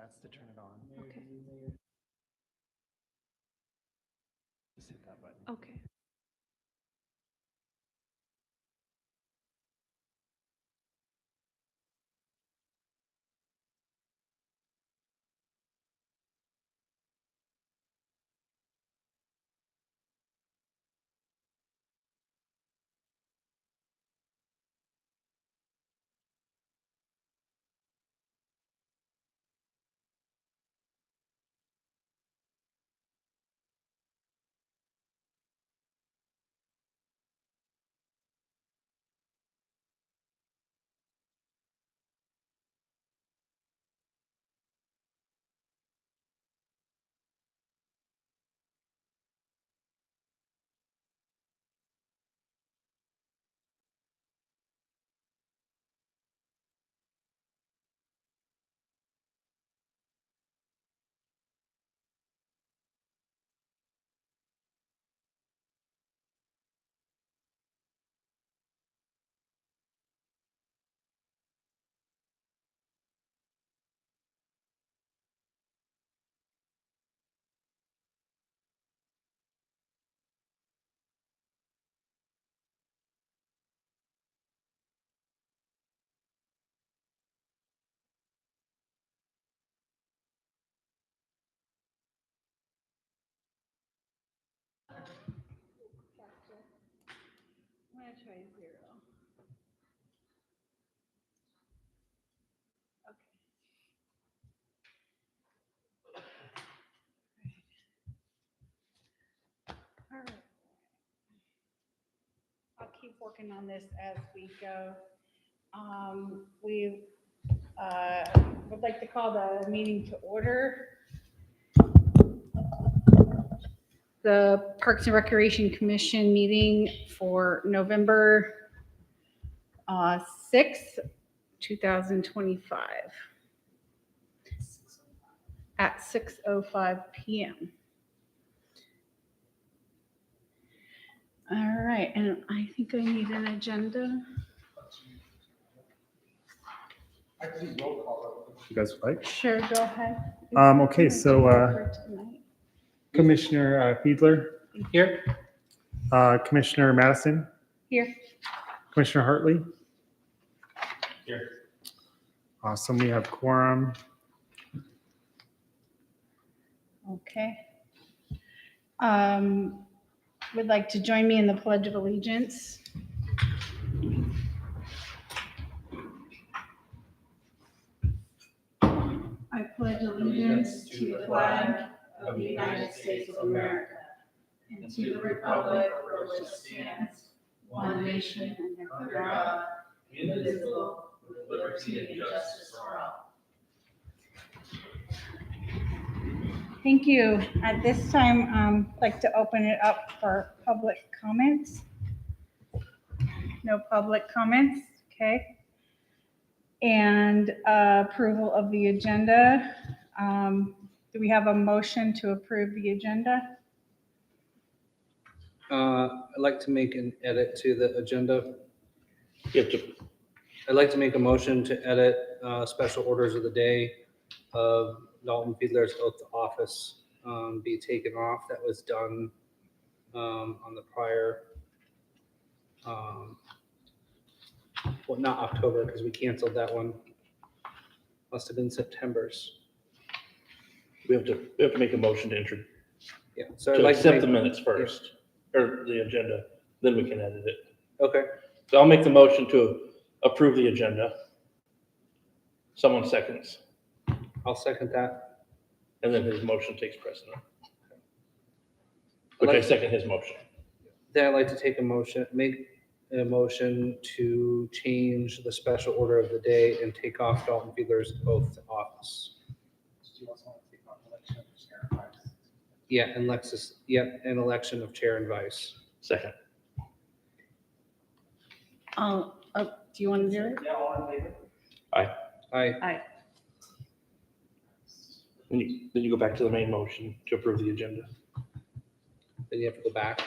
That's to turn it on. Okay. Just hit that button. Okay. I'm gonna try 0. Okay. All right. I'll keep working on this as we go. We would like to call the meeting to order. The Parks and Recreation Commission meeting for November 6th, 2025 at 6:05 p.m. All right, and I think I need an agenda. You guys would like? Sure, go ahead. Okay, so For tonight. Commissioner Fiedler, Here. Commissioner Madison, Here. Commissioner Hartley. Here. Awesome, we have quorum. Okay. Would like to join me in the Pledge of Allegiance. I pledge allegiance to the flag of the United States of America and to the republic for which it stands, one nation under God, indivisible, with liberty and justice for all. Thank you. At this time, I'd like to open it up for public comments. No public comments, okay. And approval of the agenda. Do we have a motion to approve the agenda? I'd like to make an edit to the agenda. You have to, I'd like to make a motion to edit special orders of the day of Dalton Fiedler's oath to office be taken off. That was done on the prior, well, not October, because we canceled that one. Must have been September's. we have to make a motion to enter, Yeah, so I'd to like to accept make, the minutes first, or the agenda, then we can edit it. okay, So I'll make the motion to approve the agenda. Someone seconds, I'll second that. and then his motion takes precedent. I'd Which I like- second his motion. Then I'd like to take a motion, make a motion to change the special order of the day and take off Dalton Fiedler's oath to office. Yeah, and Lexus, yep, and election of chair and vice. Second. Do you want to do it? Aye. Aye. Then you go back to the main motion to approve the agenda. Then you have to go back.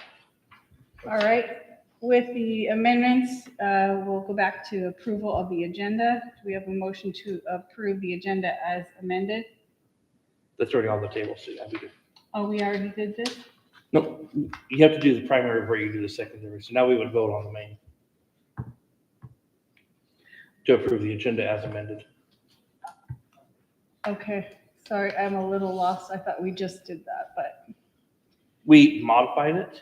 All right. With the amendments, we'll go back to approval of the agenda. Do we have a motion to approve the agenda as amended? That's already on the table, so that'd be good. Oh, we already did this? No, you have to do the primary before you do the secondary. So now we would vote on the main. To approve the agenda as amended. Okay, sorry, I'm a little lost. I thought we just did that, but, We modified it,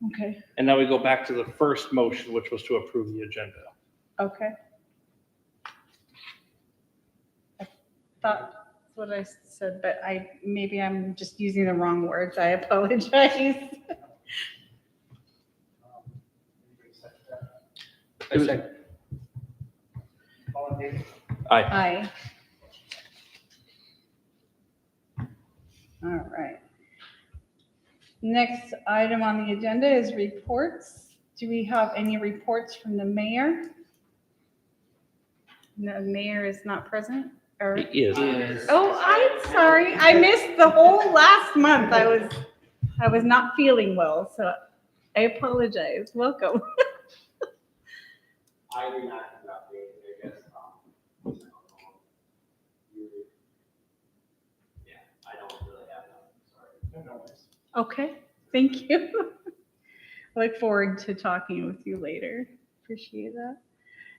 okay, and now we go back to the first motion, which was to approve the agenda. okay. I thought that's what I said, but maybe I'm just using the wrong words. I apologize. I second. Aye. Aye. All right. Next item on the agenda is reports. Do we have any reports from the mayor? No, the mayor is not present, or? He is. Oh, I'm sorry. I missed the whole last month. I was not feeling well, so I apologize. Welcome. I do not have an update, I guess. Yeah, I don't really have nothing, sorry. Okay, thank you. I look forward to talking with you later. Appreciate that.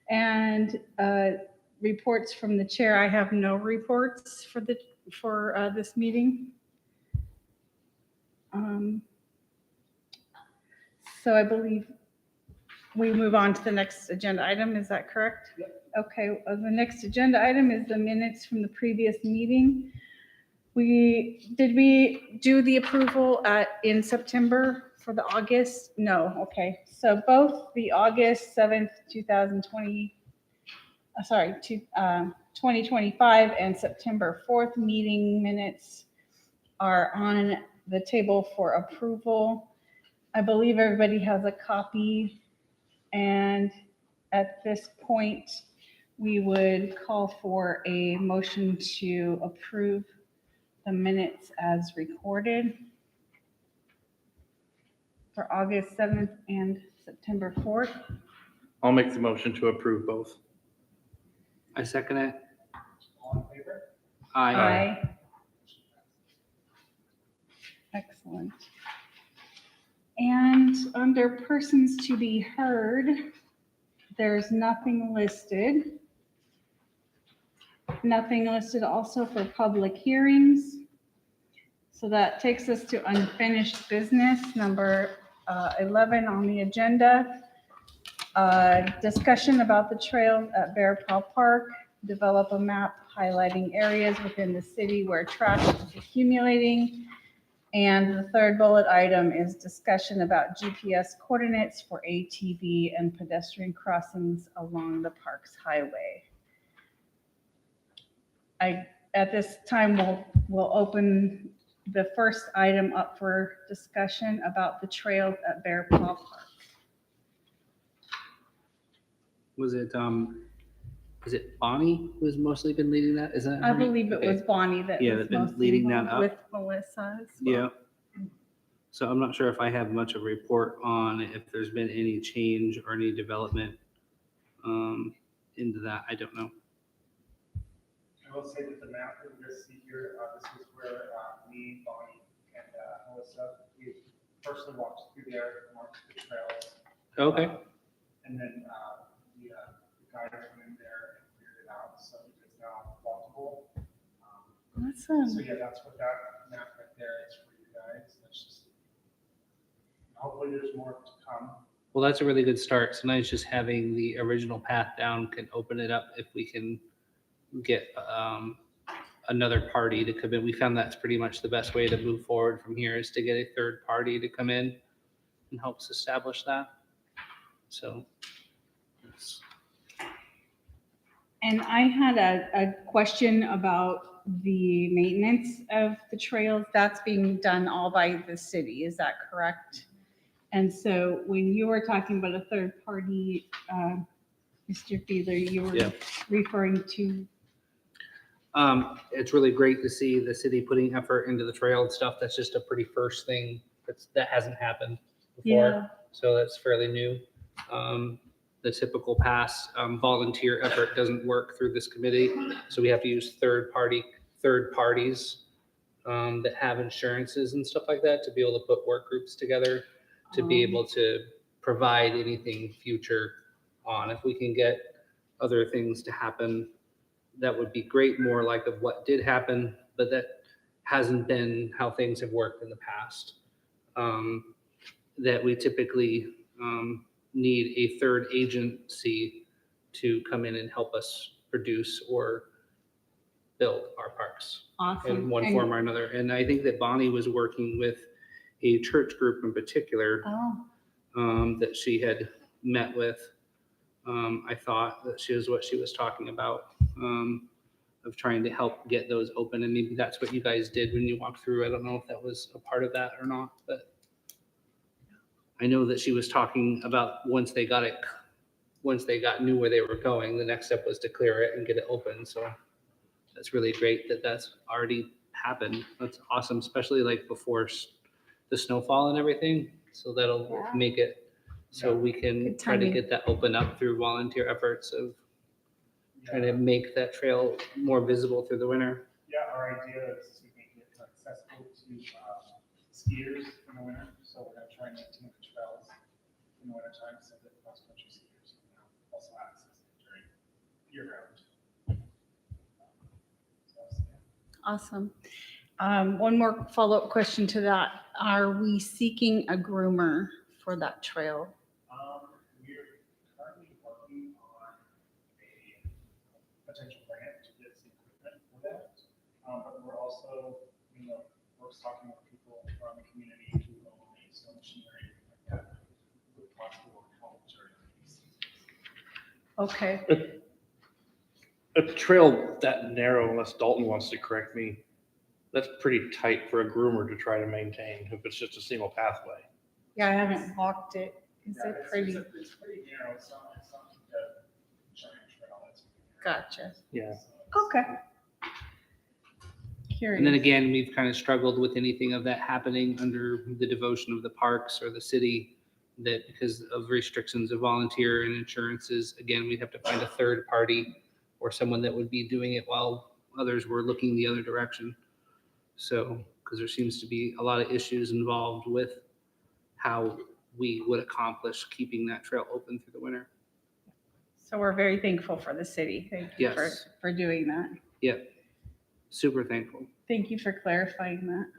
And reports from the chair. I have no reports for this meeting. So I believe we move on to the next agenda item. Is that correct? Yep. Okay, the next agenda item is the minutes from the previous meeting. Did we do the approval in September for the August? No, okay. So both the August 7th, 2025 and September 4th meeting minutes are on the table for approval. I believe everybody has a copy, and at this point, we would call for a motion to approve the minutes as recorded for August 7th and September 4th. I'll make the motion to approve both. I second it. All in favor? Aye. Excellent. And under persons to be heard, there's nothing listed. Nothing listed also for public hearings. So that takes us to unfinished business, number 11 on the agenda. Discussion about the trails at Bear Paw Park. Develop a map highlighting areas within the city where trash is accumulating. And the third bullet item is discussion about GPS coordinates for ATV and pedestrian crossings along the park's highway. At this time, we'll open the first item up for discussion about the trails at Bear Paw Park. Was it Bonnie who's mostly been leading that? Is that? I her name? believe it Okay. was Bonnie that Yeah, was that's been mostly leading that involved up. with Melissa as well. Yeah. So I'm not sure if I have much of a report on if there's been any change or any development into that. I don't know. I will say that the map that you see here, this is where me, Bonnie, and Melissa, we personally walked through there, marked the trails. Okay. And then the guys went in there and cleared it out, so it is now walkable. So Awesome. yeah, that's what that map right there is for you guys. That's just, hopefully there's more to come. Well, that's a really good start. Sometimes just having the original path down can open it up if we can get another party to come in. We found that's pretty much the best way to move forward from here is to get a third party to come in and helps establish that. So. Yes. And I had a question about the maintenance of the trails. That's being done all by the city, is that correct? And so when you were talking about a third party, Mr. Fiedler, you were Yeah. referring to, It's really great to see the city putting effort into the trail and stuff. That's just a pretty first thing that hasn't happened before. Yeah. So that's fairly new. The typical past volunteer effort doesn't work through this committee. So we have to use third parties that have insurances and stuff like that to be able to put work groups together to be able to provide anything future on. If we can get other things to happen, that would be great, more like of what did happen, but that hasn't been how things have worked in the past. That we typically need a third agency to come in and help us produce or build our parks Awesome. in one And- form or another. And I think that Bonnie was working with a church group in particular Oh, that she had met with. I thought that she was what she was talking about, of trying to help get those open. And maybe that's what you guys did when you walked through. I don't know if that was a part of that or not, but I know that she was talking about once they knew where they were going, the next step was to clear it and get it open. So that's really great that that's already happened. That's awesome, especially like before the snowfall and everything. So that'll Yeah. make it so we can Good try to timing. get that open up through volunteer efforts of trying to make that trail more visible through the winter. Yeah, our idea is to make it accessible to skiers in the winter, so we're gonna try and maintain the trails in the winter time so that cross-country skiers can also access it during year-round. awesome. One more follow-up question to that. Are we seeking a groomer for that trail? We're currently working on a potential grant to get some equipment for that. But we're also, we're talking with people from the community who own a snow machinery like that, with possible help during these seasons. Okay, A trail that narrow, unless Dalton wants to correct me, that's pretty tight for a groomer to try to maintain if it's just a single pathway. yeah, I haven't walked it. Is Yeah, it it's- pretty? It's pretty narrow, it's not the giant trail that's. Gotcha. Yeah. Okay. And then Curious. again, we've kind of struggled with anything of that happening under the devotion of the parks or the city, that because of restrictions of volunteer and insurances, again, we'd have to find a third party or someone that would be doing it while others were looking the other direction. So, because there seems to be a lot of issues involved with how we would accomplish keeping that trail open through the winter. So we're very thankful for the city. Thank you Yes. for doing that. Yep. Super thankful. Thank you for clarifying that.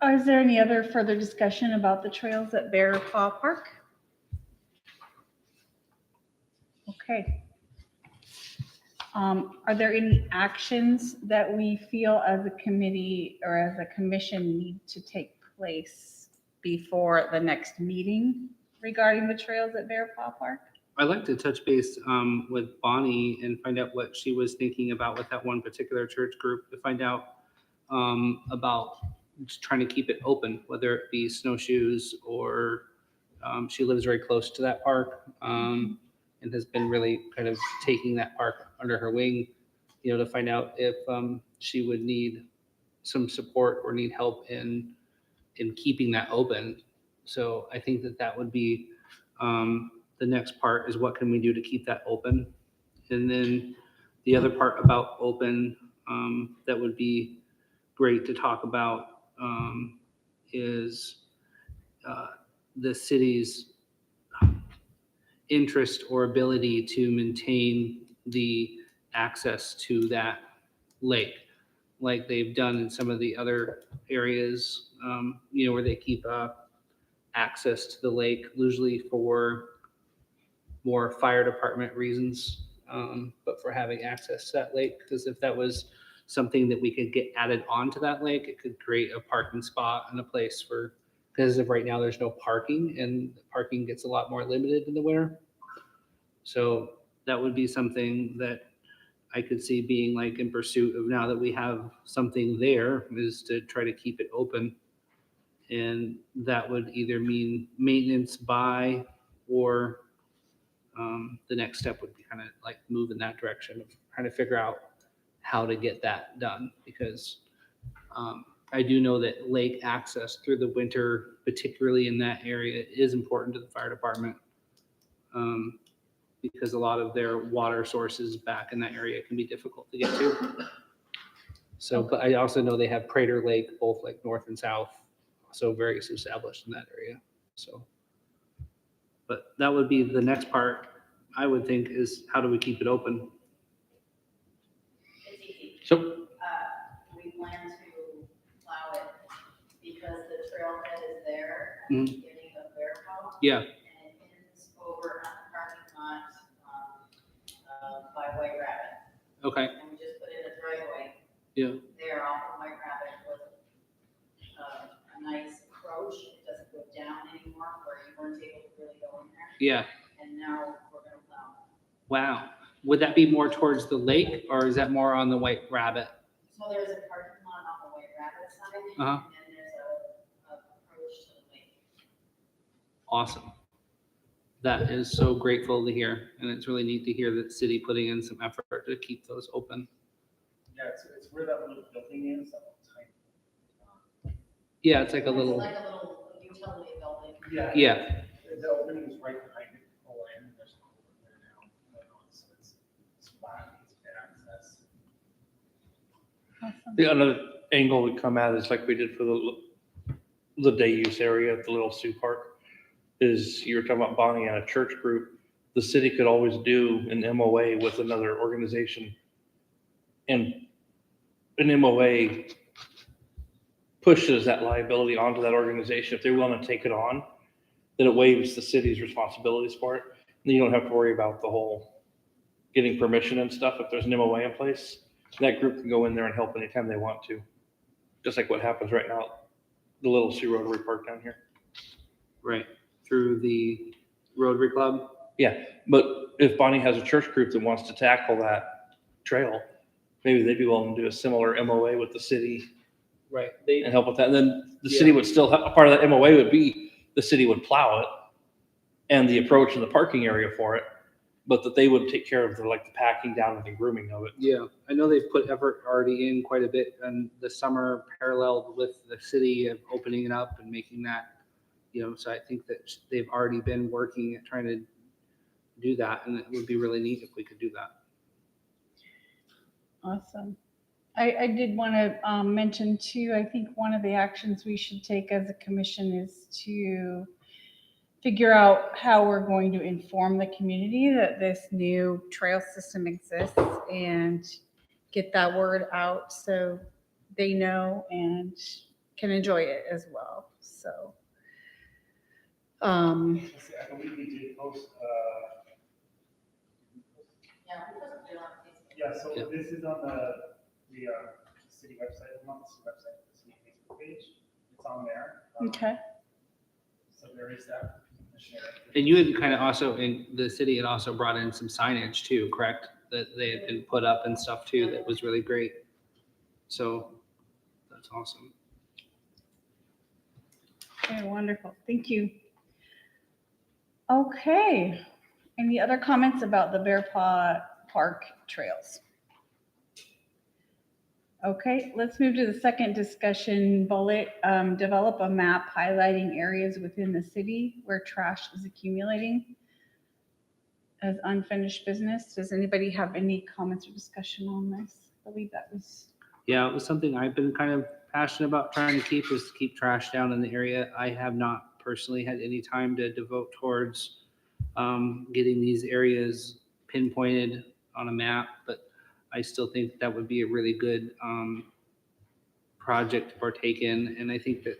Yeah. Is there any other further discussion about the trails at Bear Paw Park? Okay. Are there any actions that we feel as a committee or as a commission need to take place before the next meeting regarding the trails at Bear Paw Park? I'd like to touch base with Bonnie and find out what she was thinking about with that one particular church group, to find out about just trying to keep it open, whether it be snowshoes or she lives very close to that park and has been really kind of taking that park under her wing, to find out if she would need some support or need help in keeping that open. So I think that would be the next part, is what can we do to keep that open? And then the other part about open that would be great to talk about is the city's interest or ability to maintain the access to that lake, like they've done in some of the other areas, where they keep access to the lake, usually for more fire department reasons, but for having access to that lake. Because if that was something that we could get added onto that lake, it could create a parking spot and a place for, because as of right now, there's no parking, and parking gets a lot more limited in the winter. So that would be something that I could see being like in pursuit of, now that we have something there, is to try to keep it open. And that would either mean maintenance by, or the next step would be kind of like move in that direction of trying to figure out how to get that done. Because I do know that lake access through the winter, particularly in that area, is important to the fire department. Because a lot of their water sources back in that area can be difficult to get to. So, but I also know they have Crater Lake, both like north and south, so very established in that area, so. But that would be the next part, I would think, is how do we keep it open? It's easy. So, We plan to plow it because the trailhead is there at Mhm. the beginning of Bear Paw. Yeah, And it ends over at the parking lot, by White Rabbit. okay, And we just put in a driveway yeah, there off of White Rabbit with, a nice approach. It doesn't go down anymore where you weren't able to really go in there. yeah, And now we're gonna plow. wow. Would that be more towards the lake, or is that more on the White Rabbit? So there's a parking lot on the White Rabbit side, Uh-huh. and then there's a approach to the lake. Awesome. That is so grateful to hear, and it's really neat to hear that city putting in some effort to keep those open. Yeah, it's where that little building is, that little tiny. Yeah, it's like a It's little, like a little utility building. yeah, The opening is right behind it, pull in, there's a hole in there now, so it's flat, it's access. Awesome. the other angle we come at is like we did for the day use area at the Little Sioux Park, is you were talking about Bonnie and a church group. The city could always do an MOA with another organization. And an MOA pushes that liability onto that organization. If they're willing to take it on, then it waives the city's responsibilities for it. And you don't have to worry about the whole getting permission and stuff. If there's an MOA in place, that group can go in there and help anytime they want to. Just like what happens right now, at the Little Sioux Rotary Park down here. right, through the Rotary Club. Yeah, but if Bonnie has a church group that wants to tackle that trail, maybe they'd be willing to do a similar MOA with the city Right. and help with that. And then the city would still have, a part of that MOA would be the city would plow it and the approach and the parking area for it, but that they would take care of the, like the packing down and the grooming of it. Yeah, I know they've put effort already in quite a bit in the summer paralleled with the city of opening it up and making that, so I think that they've already been working at trying to do that, and it would be really neat if we could do that. Awesome. I did want to mention too, I think one of the actions we should take as a commission is to figure out how we're going to inform the community that this new trail system exists and get that word out so they know and can enjoy it as well. So, I believe we did post, Yeah, we put it on Facebook. yeah, so Yeah. this is on the city website, not the city website, the city Facebook page. It's on there. okay. So there is that. Share. And you had kind of also, in the city had also brought in some signage too, correct? That they had been put up and stuff too, that was really great. So that's awesome. Okay, wonderful. Thank you. Okay. Any other comments about the Bear Paw Park trails? Okay, let's move to the second discussion bullet. Develop a map highlighting areas within the city where trash is accumulating as unfinished business. Does anybody have any comments or discussion on this? I believe that was. Yeah, it was something I've been kind of passionate about trying to keep, is to keep trash down in the area. I have not personally had any time to devote towards getting these areas pinpointed on a map, but I still think that would be a really good project to partake in. And I think that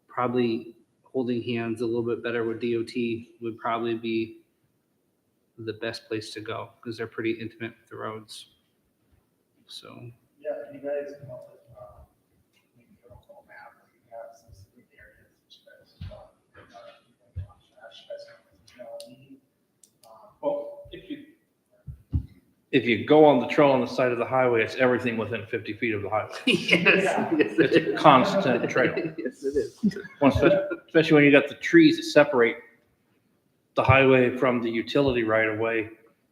probably holding hands a little bit better with DOT would probably be the best place to go, because they're pretty intimate with the roads. So, Yeah, you guys come up with, maybe a local map, where you have some specific areas that you guys want, trash, you guys have, Well, if you go on the trail on the side of the highway, it's everything within 50 feet of the highway. yes, It's a constant trail. Yes, it is. Especially when you got the trees that separate the highway from the utility right of way.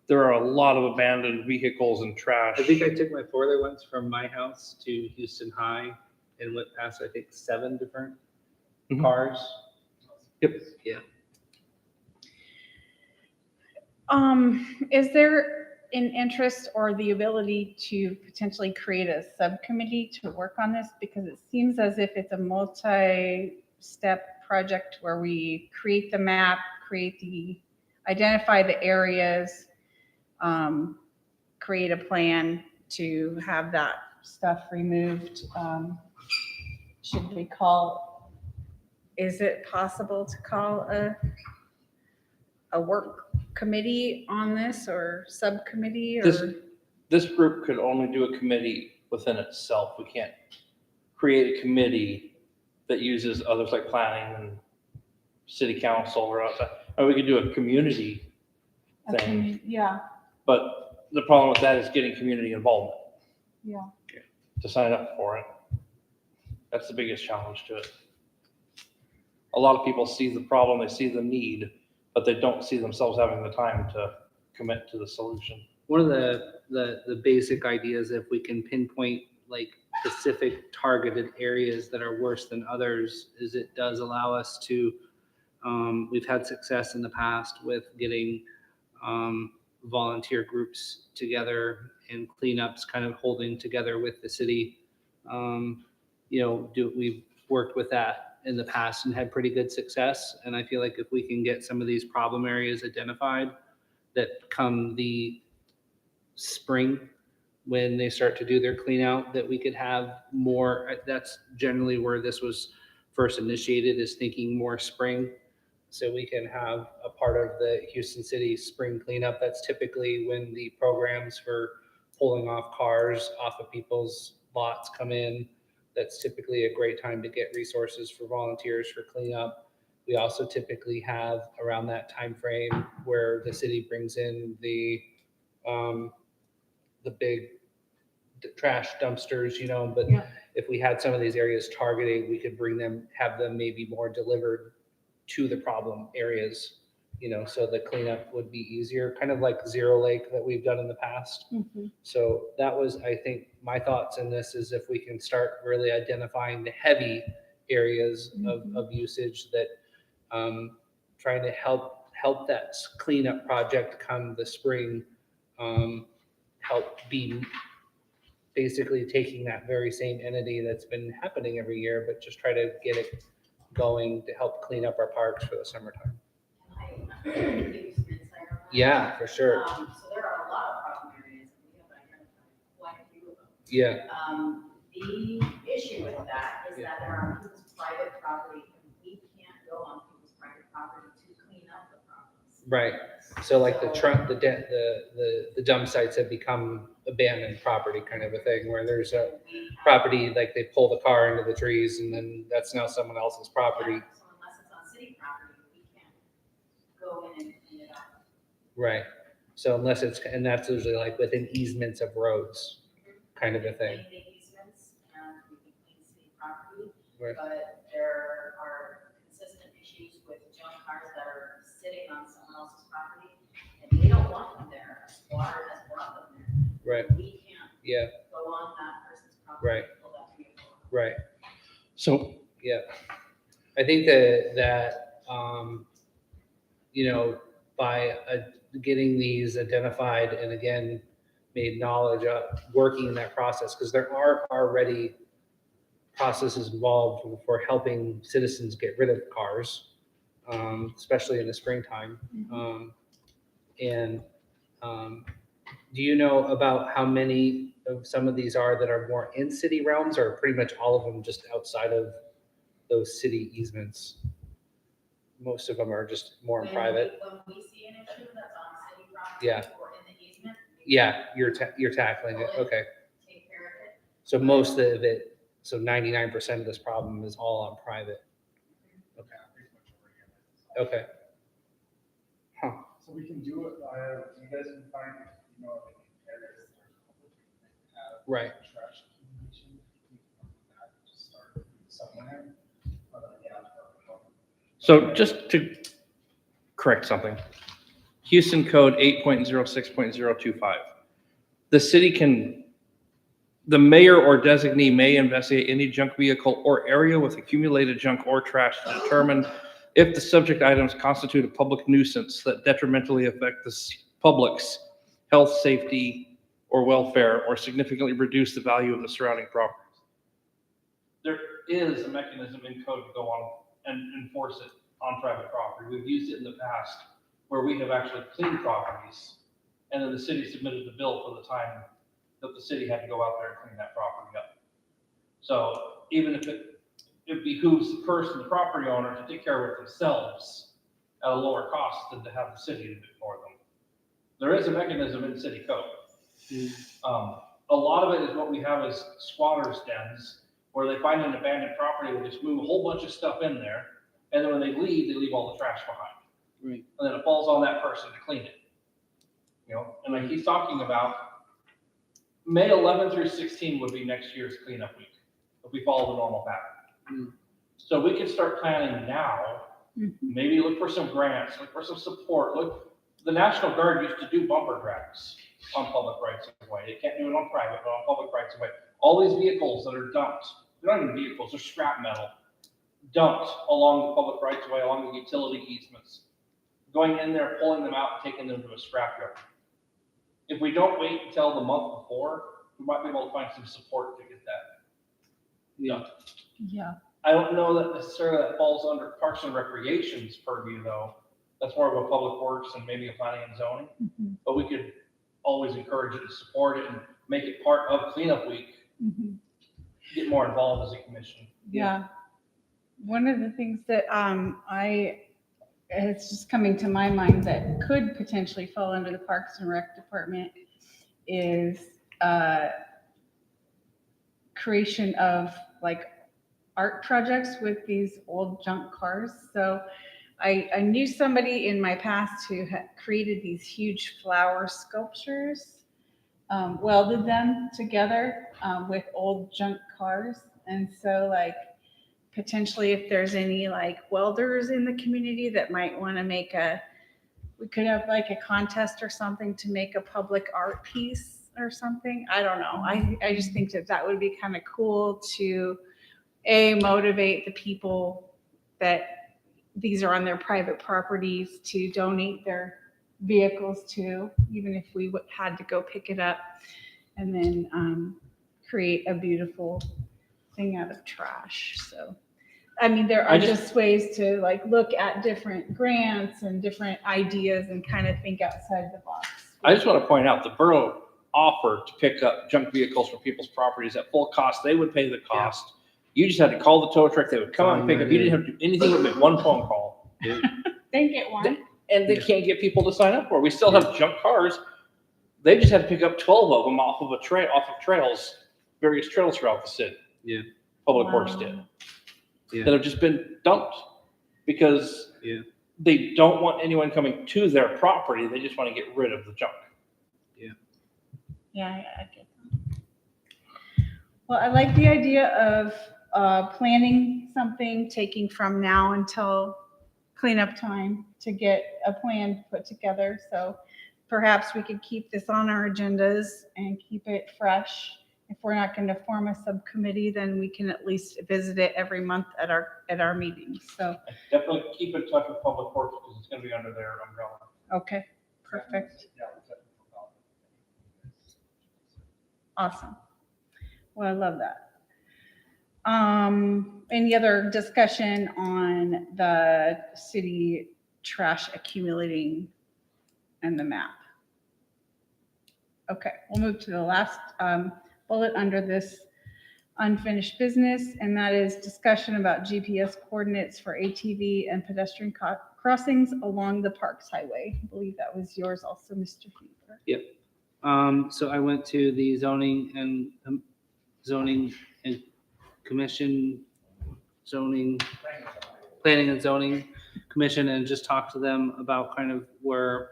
There are a lot of abandoned vehicles and trash. I think I took my four-wheeler once from my house to Houston High and went past, I think, 7 different Mhm. cars. Is there in interest or the ability to potentially create a subcommittee to work on this? Because it seems as if it's a multi-step project where we create the map, identify the areas, create a plan to have that stuff removed. Should we call, is it possible to call a work committee on this or subcommittee This- or? This group could only do a committee within itself. We can't create a committee that uses others like planning and city council or outside. Or we could do a community thing, Yeah, but the problem with that is getting community involvement yeah. to sign up for it. That's the biggest challenge to it. A lot of people see the problem, they see the need, but they don't see themselves having the time to commit to the solution. One of the basic ideas, if we can pinpoint like specific targeted areas that are worse than others, is it does allow us to, we've had success in the past with getting volunteer groups together and cleanups kind of holding together with the city. We've worked with that in the past and had pretty good success. And I feel like if we can get some of these problem areas identified, that come the spring, when they start to do their clean out, that we could have more, that's generally where this was first initiated, is thinking more spring. So we can have a part of the Houston City spring cleanup. That's typically when the programs for pulling off cars off of people's lots come in. That's typically a great time to get resources for volunteers for cleanup. We also typically have around that time frame where the city brings in the big trash dumpsters, but Yeah. if we had some of these areas targeting, we could have them maybe more delivered to the problem areas, so the cleanup would be easier, kind of like Zero Lake that we've done in the past. Mhm. So that was, I think, my thoughts in this is if we can start really identifying the heavy areas of usage that trying to help that cleanup project come the spring, help be basically taking that very same entity that's been happening every year, but just try to get it going to help clean up our parks for the summertime. Give you some insight on that. Yeah, for sure. So there are a lot of problem areas, and we have identified quite a few of them. Yeah, The issue with that is that they're on people's private property, and we can't go on people's private property to clean up the problems. right. So like the dump sites have become abandoned property kind of a thing, where there's a We have- property, like they pull the car into the trees and then that's now someone else's property. Yeah, so unless it's on city property, we can't go in and clean it up. Right. So and that's usually like within easements of roads, kind of a thing. Clean the easements, and we can clean city property. Right. But there are consistent issues with junk cars that are sitting on someone else's property, and they don't want them there. Water has brought them there. Right. We can't Yeah, go on that person's property. Right. and pull that vehicle. right. So Yeah. I think that by getting these identified and again, made knowledge of working in that process, because there are already processes involved for helping citizens get rid of cars, especially in the springtime. Do you know about how many of some of these are that are more in city realms, or pretty much all of them just outside of those city easements? Most of them are just more in private. When we see an issue that's on city property. Yeah. Or in the easement. we Yeah, you're tackling it. Okay. Take care of it. So most of it, so 99% of this problem is all on private. Yeah, pretty much already. Okay. Huh. So we can do it, you guys can find, like areas that are public, have Right. trash accumulation, we can have to start somewhere. Yeah. So just to correct something, Houston Code 8.06.025. The mayor or designee may investigate any junk vehicle or area with accumulated junk or trash to determine if the subject items constitute a public nuisance that detrimentally affect the public's health, safety, or welfare, or significantly reduce the value of the surrounding properties. There is a mechanism in code to go on and enforce it on private property. We've used it in the past where we have actually cleaned properties, and then the city submitted the bill for the time that the city had to go out there and clean that property up. So even if it behooves the person, the property owner, to take care of it themselves at a lower cost than to have the city do it for them. There is a mechanism in city code. A lot of it is what we have as squatters' dens, where they find an abandoned property, they just move a whole bunch of stuff in there, and then when they leave all the trash behind. Right. And then it falls on that person to clean it. You know, and like he's talking about, May 11 through 16 would be next year's cleanup week, if we follow the normal pattern. So we can start planning now, maybe look for some grants, look for some support. Look, the National Guard used to do bumper drags on public rights of way. They can't do it on private, but on public rights of way. All these vehicles that are dumped, they're not even vehicles, they're scrap metal, dumped along the public rights of way, along the utility easements, going in there, pulling them out, and taking them to a scrapyard. If we don't wait until the month before, we might be able to find some support to get that done. Yeah. I don't know that necessarily that falls under Parks and Recreation's purview, though. That's more of a public works and maybe a planning and zoning. But we could always encourage it to support it and make it part of cleanup week. Get more involved as a commission. Yeah. One of the things that it's just coming to my mind that could potentially fall under the Parks and Rec Department is creation of like art projects with these old junk cars. So I knew somebody in my past who had created these huge flower sculptures, welded them together with old junk cars. And so like potentially if there's any like welders in the community that might want to we could have like a contest or something to make a public art piece or something. I don't know. I just think that would be kind of cool to motivate the people that these are on their private properties to donate their vehicles to, even if we had to go pick it up, and then create a beautiful thing out of trash. So, I mean, there are just ways to like look at different grants and different ideas and kind of think outside the box. I just want to point out the borough offered to pick up junk vehicles from people's properties at full cost. They would pay the cost. You just had to call the tow truck. They would come out and pick up. You didn't have to do anything but make one phone call. Then get one. And they can't get people to sign up for it. We still have junk cars. They just had to pick up 12 of them off of trails, various trails throughout the city. Yeah. Public Works did. Yeah. That have just been dumped because they don't want anyone coming to their property. They just want to get rid of the junk. Yeah, I get that. Well, I like the idea of planning something, taking from now until cleanup time to get a plan put together. So perhaps we could keep this on our agendas and keep it fresh. If we're not going to form a subcommittee, then we can at least visit it every month at our meetings. So Definitely keep in touch with Public Works because it's going to be under their umbrella. okay, perfect, awesome. Well, I love that. Any other discussion on the city trash accumulating and the map? Okay, we'll move to the last bullet under this unfinished business, and that is discussion about GPS coordinates for ATV and pedestrian crossings along the Parks Highway. I believe that was yours also, Mr. Fever. Yep. So I went to the zoning and planning and zoning commission and just talked to them about kind of where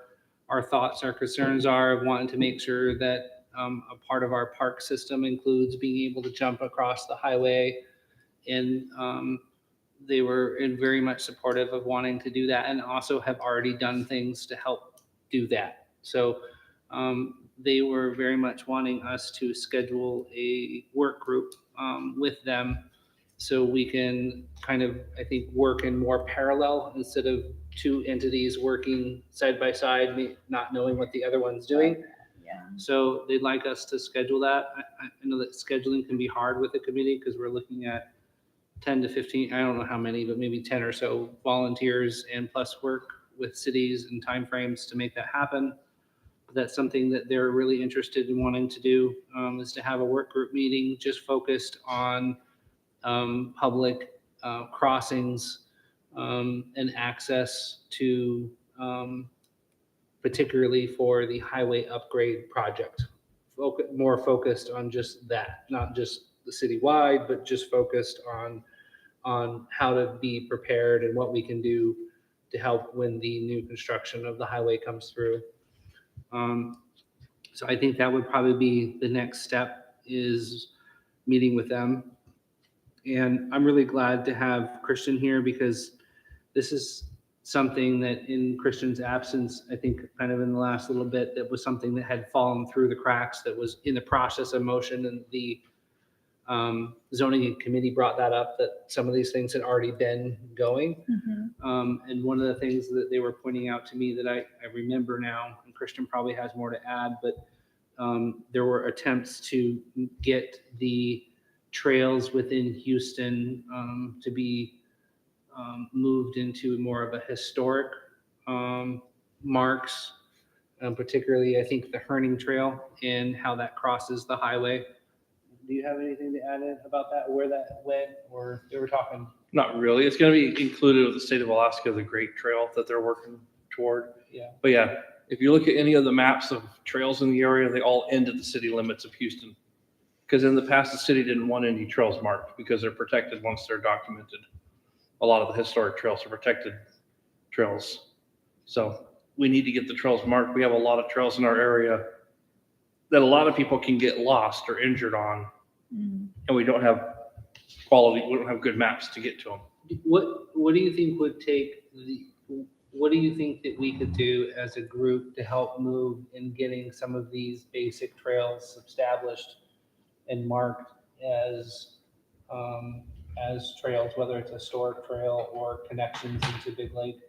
our thoughts, our concerns are of wanting to make sure that a part of our park system includes being able to jump across the highway. And they were very much supportive of wanting to do that and also have already done things to help do that. So they were very much wanting us to schedule a work group with them so we can kind of, I think, work in more parallel instead of two entities working side by side, not knowing what the other one's doing. Yeah. So they'd like us to schedule that. I know that scheduling can be hard with the committee because we're looking at 10 to 15, I don't know how many, but maybe 10 or so volunteers and plus work with cities and timeframes to make that happen. That's something that they're really interested in wanting to do, is to have a work group meeting just focused on public crossings and access to, particularly for the highway upgrade project. More focused on just that, not just the citywide, but just focused on how to be prepared and what we can do to help when the new construction of the highway comes through. So I think that would probably be the next step, is meeting with them. And I'm really glad to have Christian here because this is something that in Christian's absence, I think kind of in the last little bit, that was something that had fallen through the cracks, that was in the process of motion, and the zoning committee brought that up, that some of these things had already been going. And one of the things that they were pointing out to me that I remember now, and Christian probably has more to add, but there were attempts to get the trails within Houston to be moved into more of a historic marks, particularly I think the Herning Trail and how that crosses the highway. Do you have anything to add in about that, where that went, or they were talking? Not really. It's going to be included with the state of Alaska, the Great Trail that they're working toward. Yeah. But yeah, if you look at any of the maps of trails in the area, they all end at the city limits of Houston. Because in the past, the city didn't want any trails marked because they're protected once they're documented. A lot of the historic trails are protected trails. So we need to get the trails marked. We have a lot of trails in our area that a lot of people can get lost or injured on. And we don't have quality, we don't have good maps to get to them. What do you think would take what do you think that we could do as a group to help move in getting some of these basic trails established and marked as trails, whether it's a historic trail or connections into Big Lake?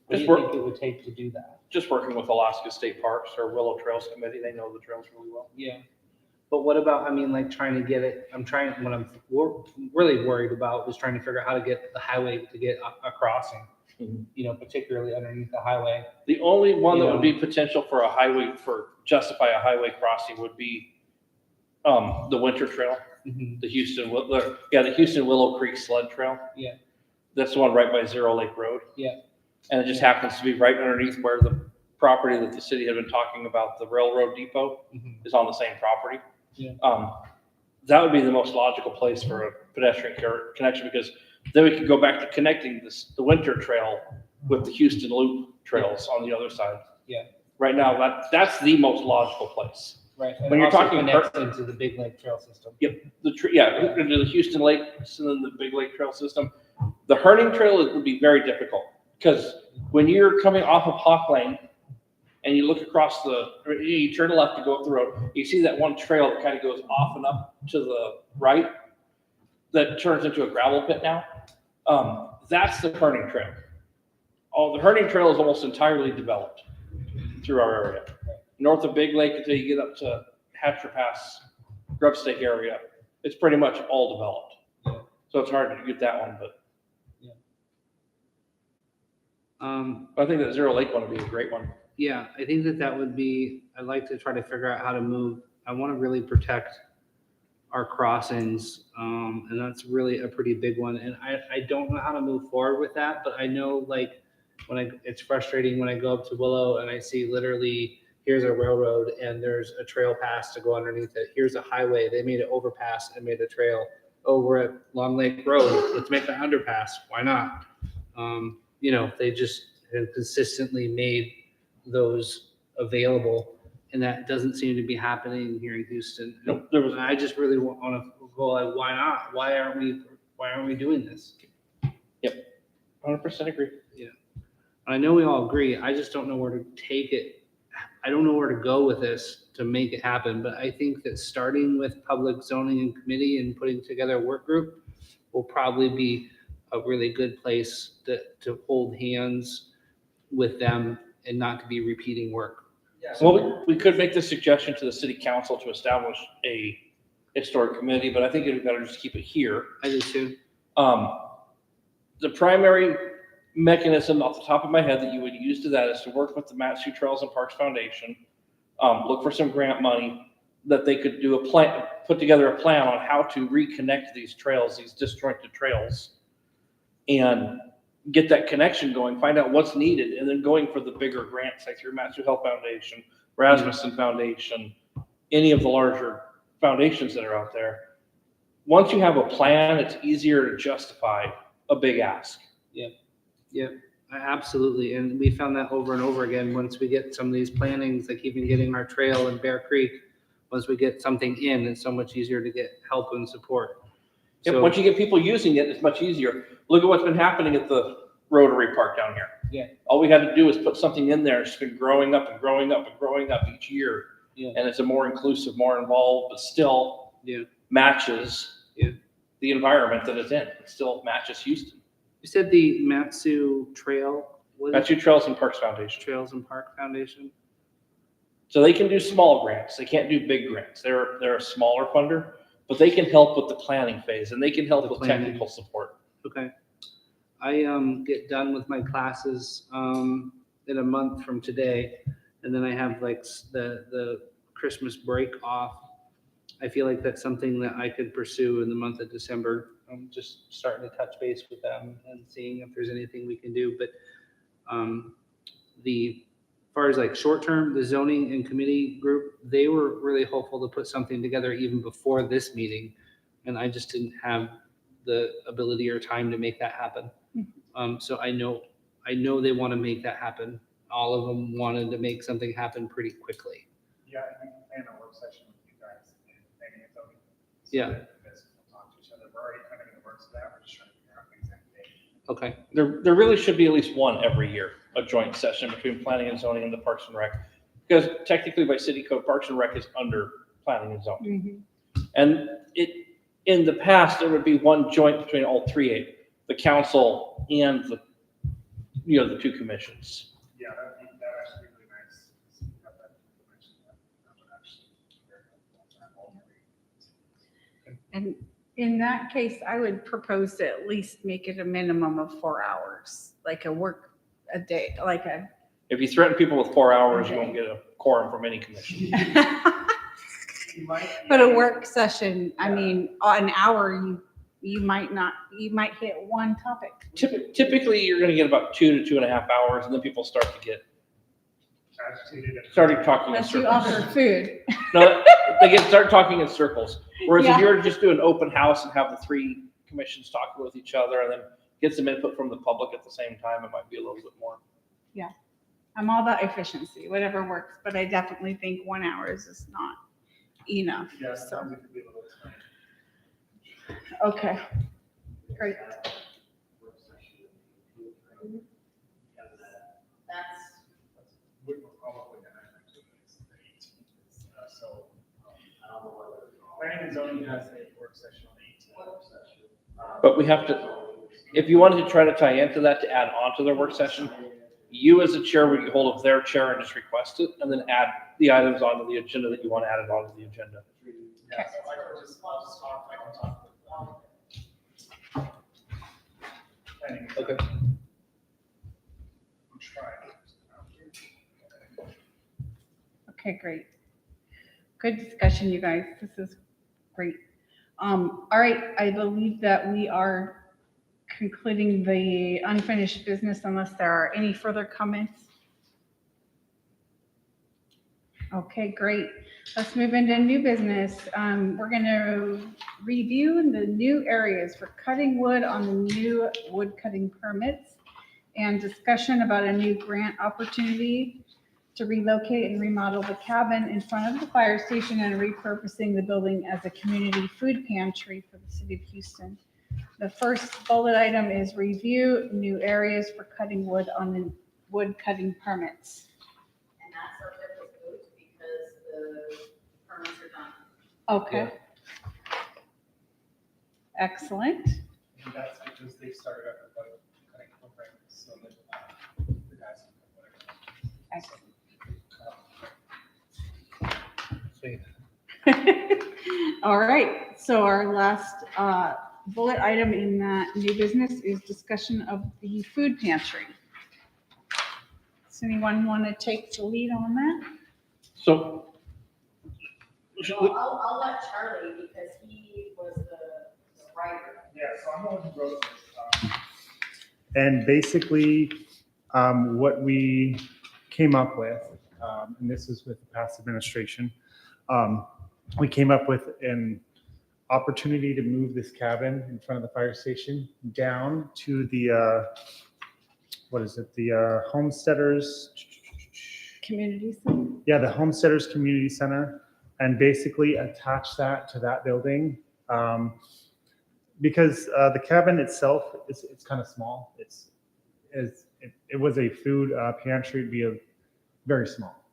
What do you think it would take to do that? Just working with Alaska State Parks or Willow Trails Committee, they know the trails really well. Yeah. But what about, I mean, like trying to get it, what I'm really worried about is trying to figure out how to get the highway to get a crossing, you know, particularly underneath the highway. The only one that would be potential for a highway, justify a highway crossing would be the Winter Trail, the Houston Willow Creek Sled Trail. Yeah. That's the one right by Zero Lake Road. Yeah. And it just happens to be right underneath where the property that the city had been talking about, the railroad depot, is on the same property. Yeah. That would be the most logical place for a pedestrian connection, because then we could go back to connecting the Winter Trail with the Houston Loop trails on the other side. Yeah. Right now, that's the most logical place. Right. When you're talking connects into the Big Lake Trail system. Yep, into the Houston Lake, and then the Big Lake Trail system. The Herning Trail would be very difficult, because when you're coming off of Hawk Lane and you look across you turn left to go up the road, you see that one trail that kind of goes off and up to the right that turns into a gravel pit now. That's the Herning Trail. The Herning Trail is almost entirely developed through our area. North of Big Lake until you get up to Hatcher Pass, Grubstake area, it's pretty much all developed. So it's hard to get that one, but I think that Zero Lake one would be a great one. Yeah, I think that would be, I'd like to try to figure out how to move. I want to really protect our crossings. And that's really a pretty big one. And I don't know how to move forward with that, but I know like it's frustrating when I go up to Willow and I see literally, here's a railroad and there's a trail pass to go underneath it. Here's a highway. They made an overpass and made a trail. Oh, we're at Long Lake Road. Let's make an underpass. Why not? You know, they just have consistently made those available, and that doesn't seem to be happening here in Houston. Nope, And I just really want to go like, why not? Why aren't we doing this? 100% agree. Yeah. I know we all agree. I just don't know where to take it. I don't know where to go with this to make it happen, but I think that starting with public zoning and committee and putting together a work group will probably be a really good place to hold hands with them and not to be repeating work. Well, we could make the suggestion to the city council to establish a historic committee, but I think it'd be better just keep it here. I do too. The primary mechanism off the top of my head that you would use to that is to work with the Mat-Su Trails and Parks Foundation, look for some grant money that they could do a plan, put together a plan on how to reconnect these trails, these disjointed trails, and get that connection going, find out what's needed, and then going for the bigger grants like through Mat-Su Health Foundation, Rasmussen Foundation, any of the larger foundations that are out there. Once you have a plan, it's easier to justify a big ask. Absolutely. And we found that over and over again, once we get some of these plannings, like even getting our trail in Bear Creek, once we get something in, it's so much easier to get help and support. Yep, So- once you get people using it, it's much easier. Look at what's been happening at the Rotary Park down here. Yeah. All we had to do is put something in there. It's been growing up and growing up and growing up each year. Yeah. And it's a more inclusive, more involved, but still Yeah. matches Yeah. the environment that it's in. It still matches Houston. You said the Mat-Su Trail, what is Mat-Su Trails and Parks Foundation. Trails and Park Foundation? So they can do small grants. They can't do big grants. They're a smaller funder, but they can help with the planning phase and they can help The with planning. technical support. Okay. I get done with my classes in a month from today, and then I have like the Christmas break off. I feel like that's something that I could pursue in the month of December. I'm just starting to touch base with them and seeing if there's anything we can do. But as far as like short term, the zoning and committee group, they were really hopeful to put something together even before this meeting, and I just didn't have the ability or time to make that happen. So I know they want to make that happen. All of them wanted to make something happen pretty quickly. Yeah, and we can plan a work session with you guys and planning and zoning. So Yeah. that you guys can talk to each other. We're already kind of in the works of that. We're just trying to figure out the exact date. Okay. There really should be at least one every year, a joint session between planning and zoning and the Parks and Rec. Because technically by city code, Parks and Rec is under planning and zoning. And in the past, there would be one joint between all three, the council and the two commissions. Yeah, that'd actually be really nice. You have that information. That would actually be very helpful to have all three. And in that case, I would propose to at least make it a minimum of 4 hours, like a day, like a. If you threaten people with 4 hours, you won't get a quorum from any commission. You might. But a work session, I mean, an hour, you might hit one topic. Typically, you're gonna get about 2 to 2.5 hours, and then people start to get, Agitated. started talking in Unless you circles. offer food. No, they start talking in circles. Whereas if Yeah. you were to just do an open house and have the three commissions talking with each other and then get some input from the public at the same time, it might be a little bit more. I'm all about efficiency, whatever works, but I definitely think 1 hour is just not enough. Yeah, So, sometimes it could be a little time. okay, great. That's, We're probably gonna have to do this the 18th. So, I don't know whether. planning and zoning has a work session on the 18th. But we have to, if you wanted to try to tie into that to add on to their work session, you as a chair would get hold of their chair and just request it and then add the items onto the agenda that you want added onto the agenda. Yeah, so I'll just talk, I can talk with, planning. and Okay. zoning. I'm trying. Okay, great. Good discussion, you guys. This is great. All right, I believe that we are concluding the unfinished business unless there are any further comments. Okay, great. Let's move into new business. We're gonna review the new areas for cutting wood on the new wood cutting permits and discussion about a new grant opportunity to relocate and remodel the cabin in front of the fire station and repurposing the building as a community food pantry for the city of Houston. The first bullet item is review new areas for cutting wood on the wood cutting permits. and that's subject to vote because the permits are done. Okay. Excellent. And that's because they started up with a cutting program so that the guys can cut whatever. Excellent. All right, so our last bullet item in that new business is discussion of the food pantry. Does anyone want to take the lead on that? So, Well, I'll let Charlie, because he was the writer. Yeah, so I'm the one who wrote this. And basically, what we came up with, and this is with the past administration, we came up with an opportunity to move this cabin in front of the fire station down to the, what is it, the Homesteaders, Community center? yeah, the Homesteaders Community Center, and basically attach that to that building. Because the cabin itself it's kind of small. It was a food pantry, it'd be very small.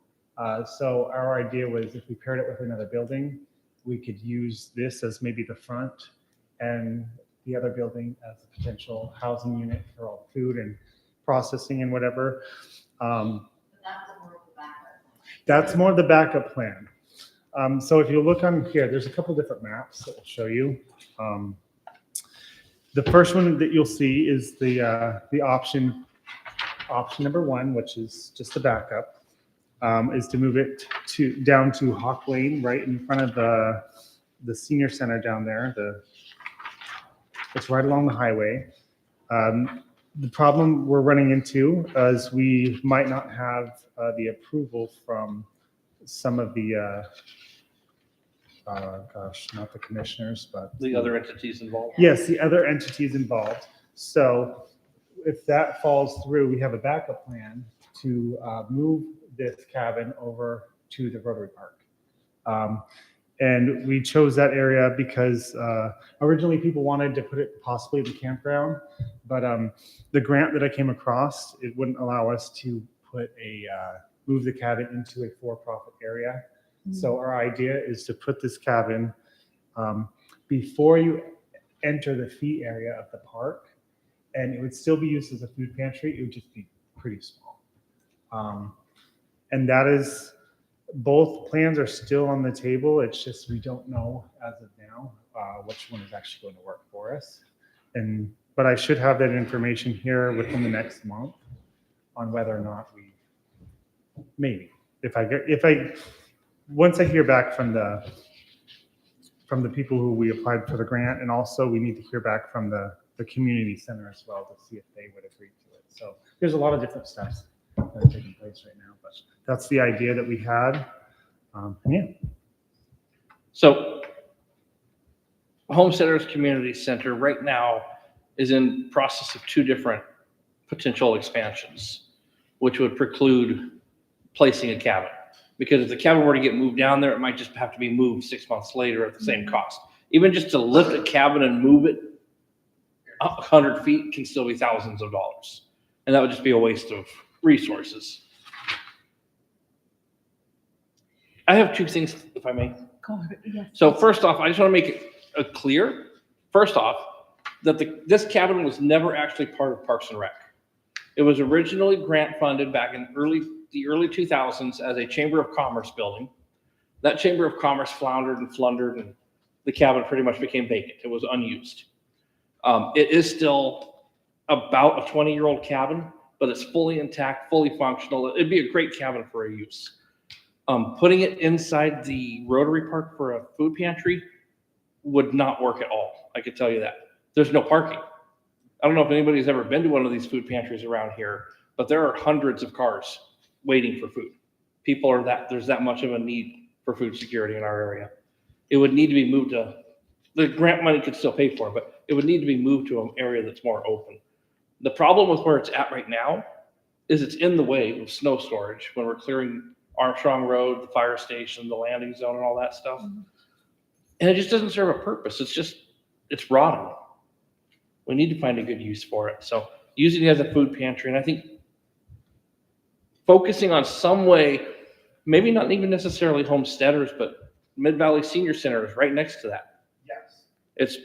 So our idea was if we paired it with another building, we could use this as maybe the front and the other building as a potential housing unit for all the food and processing and whatever. But that was more of the backup. That's more the backup plan. So if you look on here, there's a couple different maps that will show you. The first one that you'll see is the option number one, which is just the backup, is to move it down to Hawk Lane, right in front of the senior center down there. It's right along the highway. The problem we're running into is we might not have the approval from some of the not the commissioners, but the other entities involved. yes, the other entities involved. So if that falls through, we have a backup plan to move this cabin over to the Rotary Park. And we chose that area because originally people wanted to put it possibly in the campground, but the grant that I came across, it wouldn't allow us to put move the cabin into a for-profit area. So our idea is to put this cabin before you enter the fee area of the park, and it would still be used as a food pantry. It would just be pretty small. And that is, both plans are still on the table. It's just we don't know as of now which one is actually going to work for us. But I should have that information here within the next month on whether or not we maybe once I hear back from the people who we applied for the grant, and also we need to hear back from the community center as well to see if they would agree to it. So there's a lot of different steps that are taking place right now, but that's the idea that we had. And yeah. So Homesteaders Community Center right now is in process of two different potential expansions, which would preclude placing a cabin. Because if the cabin were to get moved down there, it might just have to be moved 6 months later at the same cost. Even just to lift a cabin and move it 100 feet can still be thousands of dollars. And that would just be a waste of resources. I have two things, if I may. Go ahead, yes. So first off, I just want to make it clear, first off, that this cabin was never actually part of Parks and Rec. It was originally grant funded back in the early 2000s as a Chamber of Commerce building. That Chamber of Commerce floundered and flundered, and the cabin pretty much became vacant. It was unused. It is still about a 20-year-old cabin, but it's fully intact, fully functional. It'd be a great cabin for a use. Putting it inside the Rotary Park for a food pantry would not work at all. I could tell you that. There's no parking. I don't know if anybody's ever been to one of these food pantries around here, but there are hundreds of cars waiting for food. There's that much of a need for food security in our area. It would need to be moved to, the grant money could still pay for it, but it would need to be moved to an area that's more open. The problem with where it's at right now is it's in the way of snow storage when we're clearing Armstrong Road, the fire station, the landing zone, and all that stuff. And it just doesn't serve a purpose. It's rotting. We need to find a good use for it. So using it as a food pantry, and I think focusing on some way, maybe not even necessarily Homesteaders, but Mid-Valley Senior Center is right next to that. Yes. It's,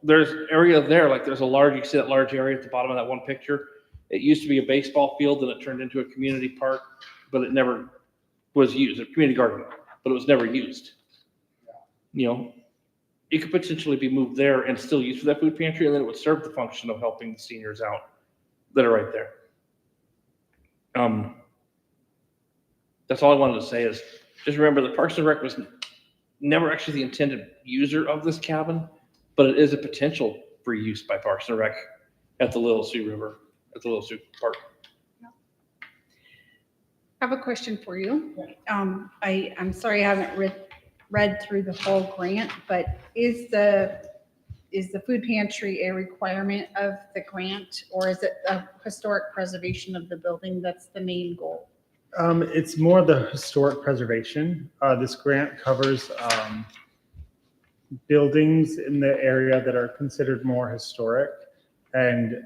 there's area there, like there's you see that large area at the bottom of that one picture. It used to be a baseball field and it turned into a community park, but it never was used, a community garden, but it was never used. you know, it could potentially be moved there and still used for that food pantry, and then it would serve the function of helping the seniors out that are right there. That's all I wanted to say is just remember the Parks and Rec was never actually the intended user of this cabin, but it is a potential for use by Parks and Rec at the Little Sioux River, at the Little Sioux Park. I have a question for you. I'm sorry I haven't read through the whole grant, but is the food pantry a requirement of the grant, or is it a historic preservation of the building that's the main goal? It's more the historic preservation. This grant covers buildings in the area that are considered more historic. And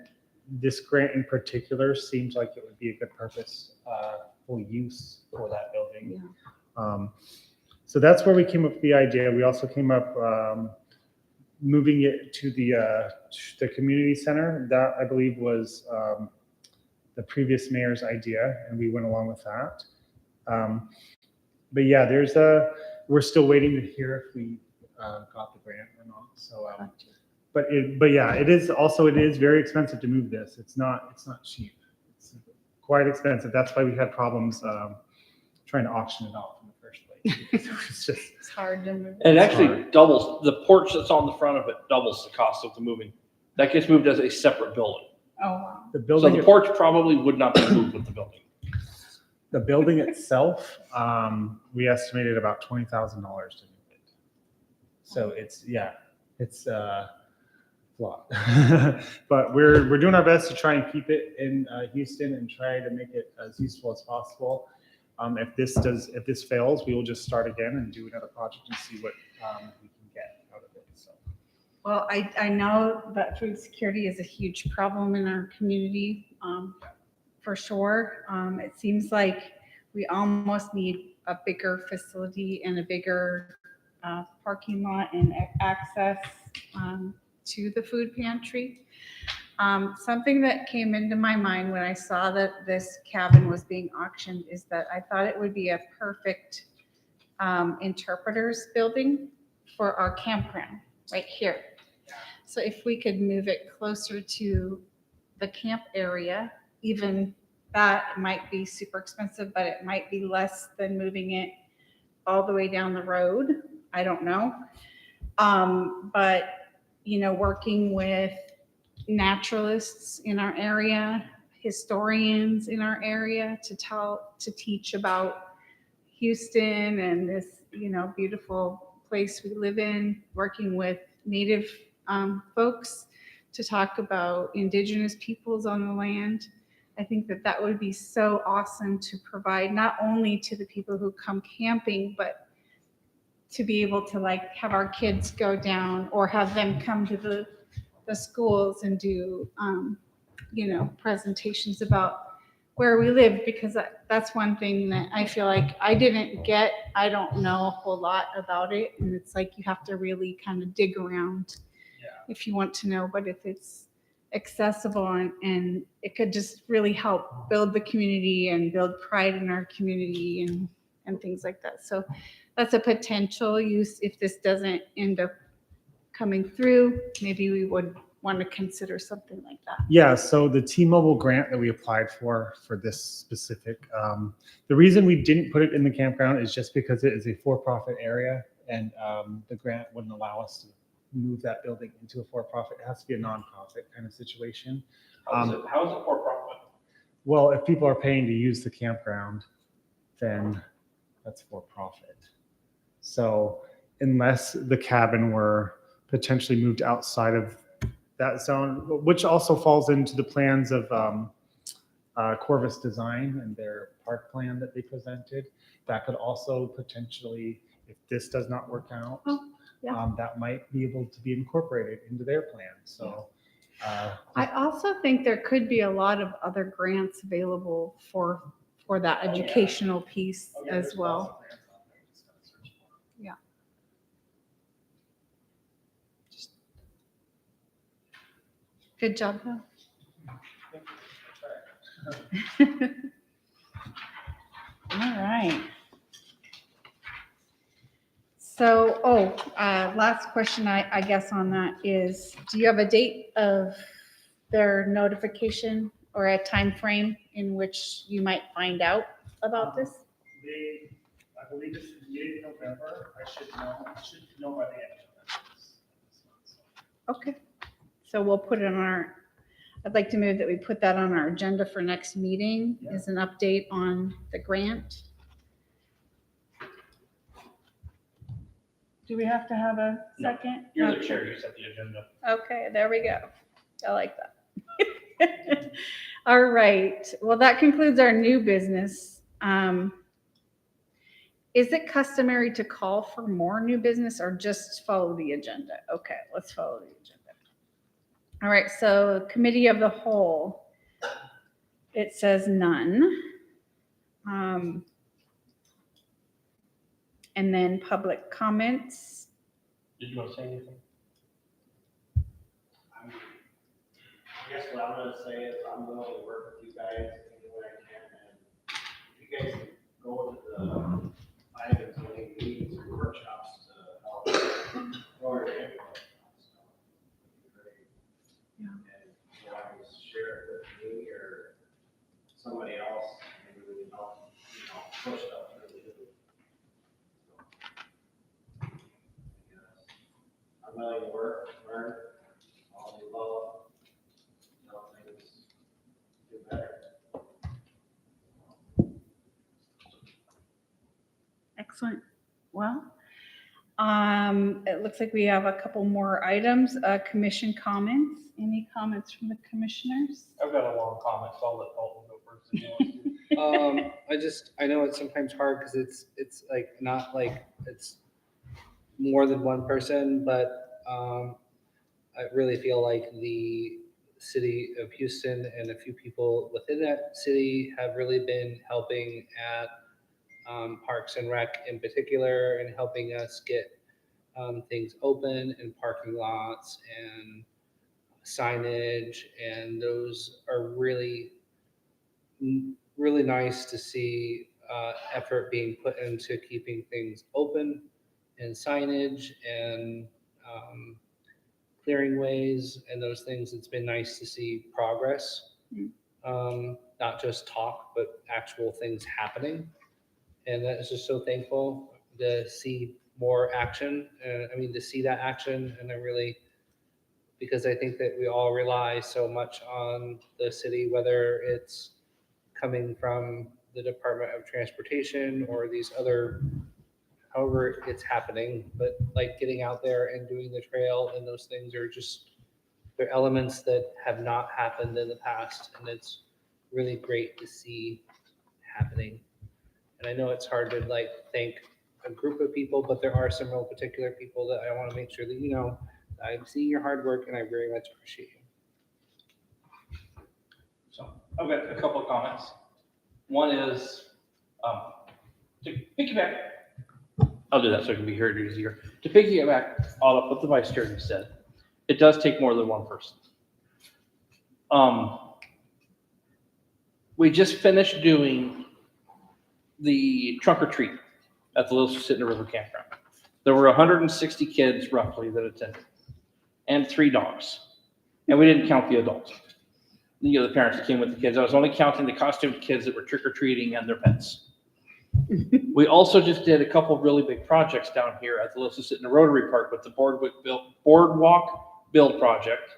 this grant in particular seems like it would be a good purpose, full use for that building. So that's where we came up with the idea. We also came up moving it to the community center. That I believe was the previous mayor's idea, and we went along with that. But yeah, we're still waiting to hear if we got the grant or not. So, but yeah, it is very expensive to move this. It's not cheap. It's quite expensive. That's why we had problems trying to auction it off in the first place. It's hard to move. And it actually doubles, the porch that's on the front of it doubles the cost of the moving. That gets moved as a separate building. Oh, wow. The So building, the porch probably would not be moved with the building. the building itself, we estimated about $20,000 to move it. So it's a lot. But we're doing our best to try and keep it in Houston and try to make it as useful as possible. If this fails, we will just start again and do another project and see what we can get out of it. So. Well, I know that food security is a huge problem in our community, for sure. It seems like we almost need a bigger facility and a bigger parking lot and access to the food pantry. Something that came into my mind when I saw that this cabin was being auctioned is that I thought it would be a perfect interpreter's building for our campground right here. So if we could move it closer to the camp area, even that might be super expensive, but it might be less than moving it all the way down the road. I don't know. But, working with naturalists in our area, historians in our area to teach about Houston and this, beautiful place we live in, working with Native folks to talk about indigenous peoples on the land. I think that would be so awesome to provide not only to the people who come camping, but to be able to have our kids go down or have them come to the schools and do, presentations about where we live, because that's one thing that I feel like I didn't get. I don't know a whole lot about it. And it's like, you have to really kind of dig around if you want to know, but if it's accessible and it could just really help build the community and build pride in our community and things like that. So that's a potential use. If this doesn't end up coming through, maybe we would want to consider something like that. Yeah, so the T-Mobile grant that we applied for this specific, the reason we didn't put it in the campground is just because it is a for-profit area, and the grant wouldn't allow us to move that building into a for-profit. It has to be a nonprofit kind of situation. How is it for profit? Well, if people are paying to use the campground, then that's for profit. So unless the cabin were potentially moved outside of that zone, which also falls into the plans of Corvus Design and their park plan that they presented, that could also potentially, if this does not work out, that might be able to be incorporated into their plan. So I also think there could be a lot of other grants available for that educational piece as well. Good job, Bill. All right. So, Last question I guess on that is, do you have a date of their notification or a time frame in which you might find out about this? I believe it's mid-November. I should know by the end of November. Okay, so we'll put it on I'd like to move that we put that on our agenda for next meeting as an update on the grant. Do we have to have a No, second? You're the Okay. chair, you set the agenda. Okay, there we go. I like that. All right, well, that concludes our new business. Is it customary to call for more new business or just follow the agenda? Okay, let's follow the agenda. All right, so committee of the whole, it says none. And then public comments. Did you want to say anything? I guess what I'm gonna say is I'm willing to work with you guys any way I can, and if you guys go to the items when we meetings or workshops to help or input. Yeah. And you know, I can share it with me or somebody else, maybe we can help, push stuff through. I'm willing to work, learn, all the above. Things do better. Excellent. Well, it looks like we have a couple more items, commission comments. Any comments from the commissioners? I've got a long comment, so I'll let Dalton go first if he wants to. I know it's sometimes hard because it's like not like it's more than one person, but I really feel like the city of Houston and a few people within that city have really been helping at Parks and Rec in particular, and helping us get things open and parking lots and signage, and those are really nice to see effort being put into keeping things open and signage and clearing ways and those things. It's been nice to see progress, not just talk, but actual things happening. And that is just so thankful to see more action. To see that action, and I really, because I think that we all rely so much on the city, whether it's coming from the Department of Transportation or these other, however it's happening, but like getting out there and doing the trail and those things are just, they're elements that have not happened in the past, and it's really great to see happening. And I know it's hard to like thank a group of people, but there are some real particular people that I want to make sure that, I'm seeing your hard work and I very much appreciate you. So I've got a couple of comments. One is, to piggyback, I'll do that so it can be heard easier. To piggyback all of what the vice chair just said, it does take more than one person. We just finished doing the trunk or treat at the Little Susitna River Campground. There were 160 kids roughly that attended, and 3 dogs. And we didn't count the adults. The parents that came with the kids. I was only counting the costumed kids that were trick-or-treating and their pets. We also just did a couple of really big projects down here at the Little Susitna Rotary Park with the Boardwalk Build Project,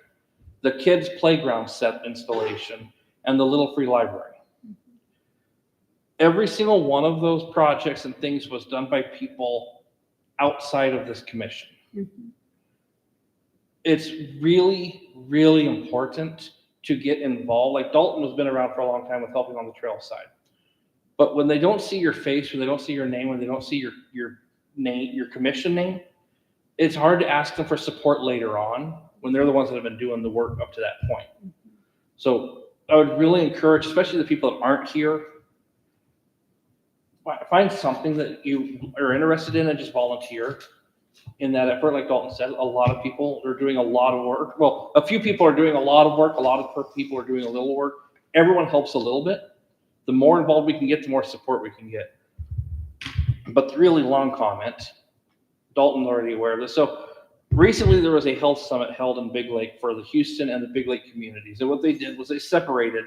the kids' playground set installation, and the Little Free Library. Every single one of those projects and things was done by people outside of this commission. Mhm. It's really, really important to get involved. Like Dalton has been around for a long time with helping on the trail side. But when they don't see your face, when they don't see your name, when they don't see your name, your commission name, it's hard to ask them for support later on when they're the ones that have been doing the work up to that point. So I would really encourage, especially the people that aren't here, find something that you are interested in and just volunteer in that effort. Like Dalton said, a lot of people are doing a lot of work. Well, a few people are doing a lot of work. A lot of people are doing a little work. Everyone helps a little bit. The more involved we can get, the more support we can get. But the really long comment, Dalton's already aware of this. So recently there was a health summit held in Big Lake for the Houston and the Big Lake communities. And what they did was they separated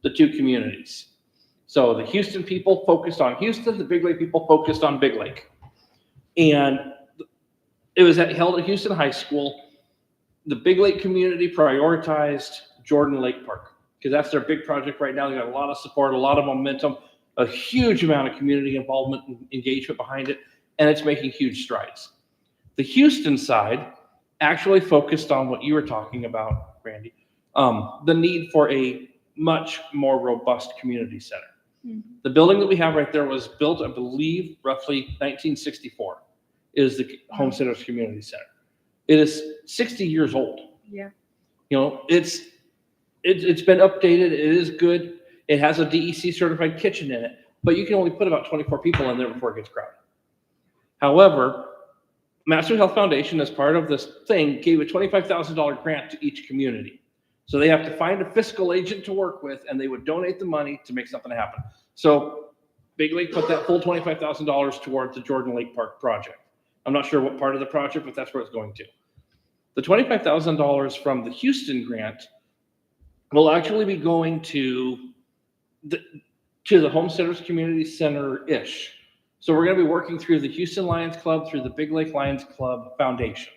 the two communities. So the Houston people focused on Houston, the Big Lake people focused on Big Lake. And it was held at Houston High School. The Big Lake community prioritized Jordan Lake Park because that's their big project right now. They got a lot of support, a lot of momentum, a huge amount of community involvement and engagement behind it, and it's making huge strides. The Houston side actually focused on what you were talking about, Randy, the need for a much more robust community center. The building that we have right there was built, I believe, roughly 1964 is the Homesteaders Community Center. It is 60 years old. Yeah. You know, it's been updated. It is good. It has a DEC certified kitchen in it, but you can only put about 24 people in there before it gets crowded. However, Master Health Foundation, as part of this thing, gave a $25,000 grant to each community. So they have to find a fiscal agent to work with, and they would donate the money to make something happen. So Big Lake put that full $25,000 towards the Jordan Lake Park project. I'm not sure what part of the project, but that's where it's going to. The $25,000 from the Houston grant will actually be going to the Homesteaders Community Center-ish. So we're going to be working through the Houston Lions Club, through the Big Lake Lions Club Foundation.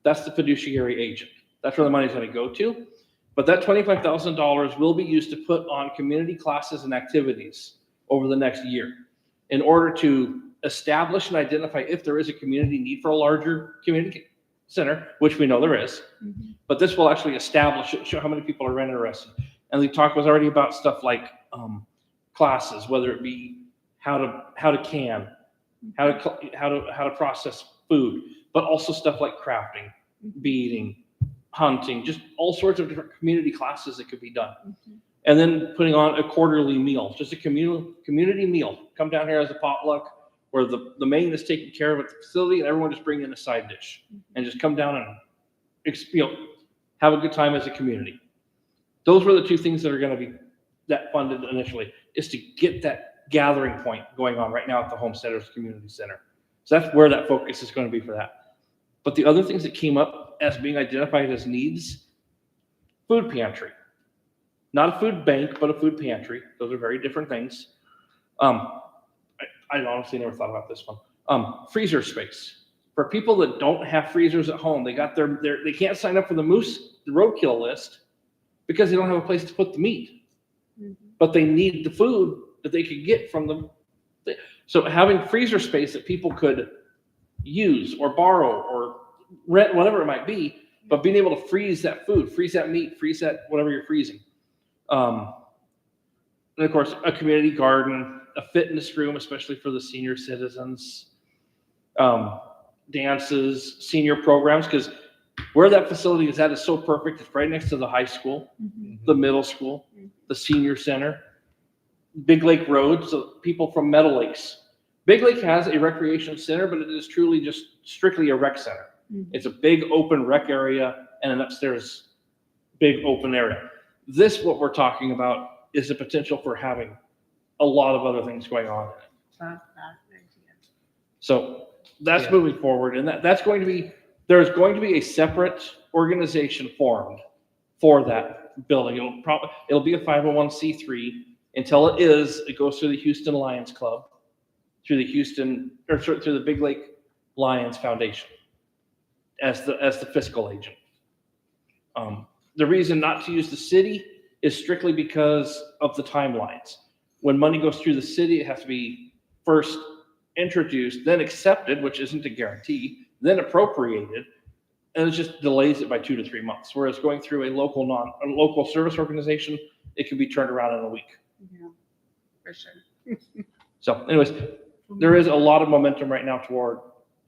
That's the fiduciary agent. That's where the money's going to go to. But that $25,000 will be used to put on community classes and activities over the next year in order to establish and identify if there is a community need for a larger community center, which we know there is. But this will actually establish it, show how many people are interested. And the talk was already about stuff like classes, whether it be how to can, how to process food, but also stuff like crafting, beading, hunting, just all sorts of different community classes that could be done. And then putting on a quarterly meal, just a community meal. Come down here as a potluck where the main is taken care of at the facility and everyone just bring in a side dish and just come down and have a good time as a community. Those were the two things that are going to be that funded initially, is to get that gathering point going on right now at the Homesteaders Community Center. So that's where that focus is going to be for that. But the other things that came up as being identified as needs, food pantry. Not a food bank, but a food pantry. Those are very different things. I honestly never thought about this one. Freezer space. For people that don't have freezers at home, they got they can't sign up for the roadkill list because they don't have a place to put the meat. But they need the food that they could get from them. So having freezer space that people could use or borrow or rent, whatever it might be, but being able to freeze that food, freeze that meat, freeze that whatever you're freezing. And of course, a community garden, a fitness room, especially for the senior citizens, dances, senior programs, because where that facility is at is so perfect. It's right next to the high school, the middle school, the senior center, Big Lake Road, so people from Meadow Lakes. Big Lake has a recreation center, but it is truly just strictly a rec center. It's a big open rec area and an upstairs big open area. This, what we're talking about, is the potential for having a lot of other things going on in it. So that's moving forward, and that's going to be, there's going to be a separate organization formed for that building. It'll be a 501c3 until it goes through the Houston Lions Club, through the Big Lake Lions Foundation as the fiscal agent. The reason not to use the city is strictly because of the timelines. When money goes through the city, it has to be first introduced, then accepted, which isn't a guarantee, then appropriated, and it just delays it by 2 to 3 months. Whereas going through a local service organization, it can be turned around in a week. Yeah, for sure. So anyways, there is a lot of momentum right now toward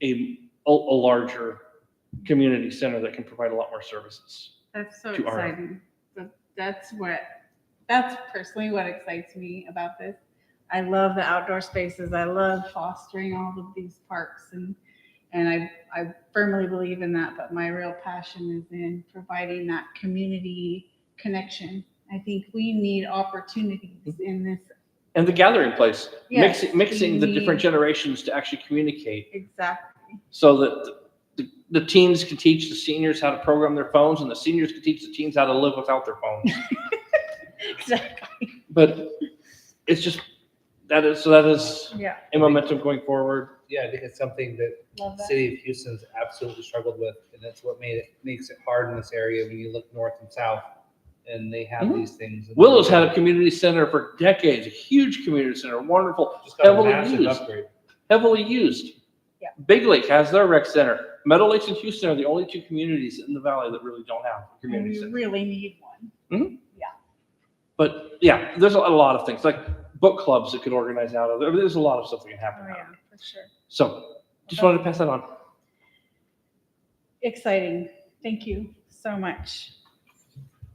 a larger community center that can provide a lot more services. That's so To our- exciting. That's personally what excites me about this. I love the outdoor spaces. I love fostering all of these parks, and I firmly believe in that. But my real passion is in providing that community connection. I think we need opportunities in this. And the gathering place, Yes, mixing the we different need- generations to actually communicate. Exactly. so that the teens can teach the seniors how to program their phones, and the seniors can teach the teens how to live without their phones. Exactly. But it's just, that is Yeah, a momentum going forward. Yeah, I think it's something that love the that. city of Houston's absolutely struggled with, and that's what makes it hard in this area when you look north and south, and they have Mhm. these things. Willow's had a community center for decades, a huge community center, wonderful, Just got a heavily massive used. upgrade. heavily used. Yeah. Big Lake has their rec center. Meadow Lakes and Houston are the only two communities in the valley that really don't have a And community we center. really need one. But yeah, there's a lot of things, like book clubs that could organize out of there. There's a lot of stuff that can Oh, happen. yeah, for sure. So just wanted to pass that on. Exciting. Thank you so much.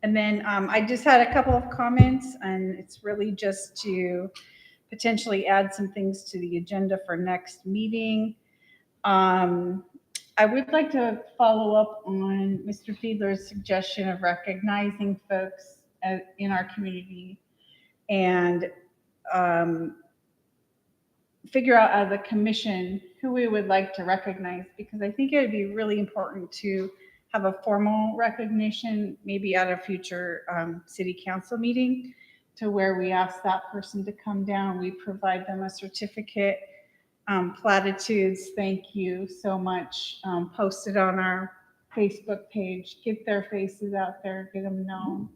And then I just had a couple of comments, and it's really just to potentially add some things to the agenda for next meeting. I would like to follow up on Mr. Fiedler's suggestion of recognizing folks in our community and figure out as a commission who we would like to recognize, because I think it would be really important to have a formal recognition, maybe at a future city council meeting, to where we ask that person to come down, we provide them a certificate, platitudes, thank you so much, post it on our Facebook page, get their faces out there, get them known,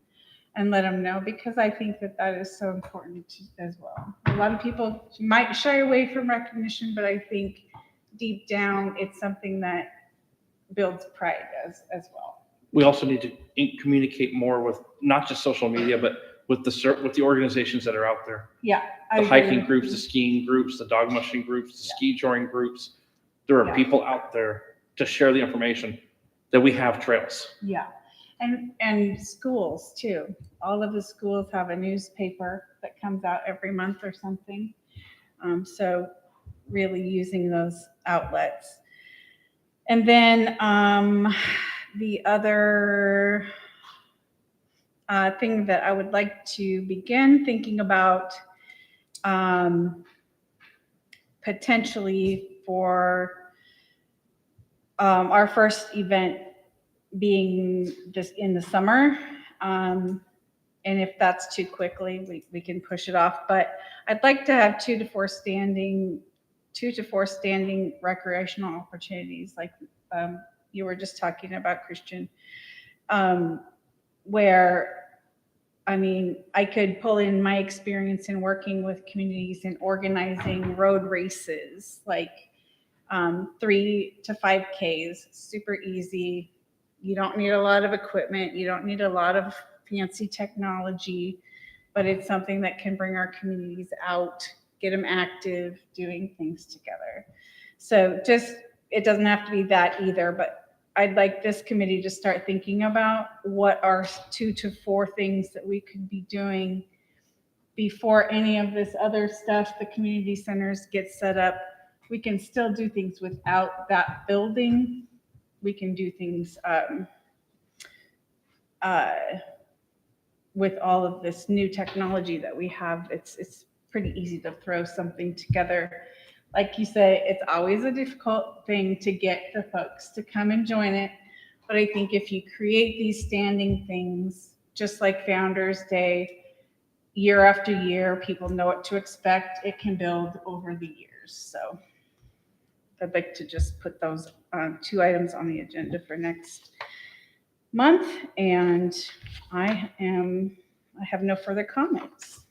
and let them know, because I think that that is so important as well. A lot of people might shy away from recognition, but I think deep down, it's something that builds pride as well. We also need to communicate more with not just social media, but with the organizations that are out there. Yeah. I The agree hiking with groups, you. the skiing groups, the dog mushing groups, the ski touring groups. There are Yeah. people out there to share the information that we have trails. Yeah, and schools too. All of the schools have a newspaper that comes out every month or something. So really using those outlets. And then the other thing that I would like to begin thinking about potentially for our first event being just in the summer. And if that's too quickly, we can push it off. But I'd like to have 2 to 4 standing recreational opportunities, like you were just talking about, Christian, where, I mean, I could pull in my experience in working with communities and organizing road races, like 3 to 5Ks, super easy. You don't need a lot of equipment. You don't need a lot of fancy technology, but it's something that can bring our communities out, get them active, doing things together. So just, it doesn't have to be that either, but I'd like this committee to start thinking about what are 2 to 4 things that we could be doing before any of this other stuff, the community centers get set up. We can still do things without that building. We can do things with all of this new technology that we have. It's pretty easy to throw something together. Like you say, it's always a difficult thing to get the folks to come and join it. But I think if you create these standing things, just like Founders Day, year after year, people know what to expect. It can build over the years. So I'd like to just put those 2 items on the agenda for next month. And I have no further comments.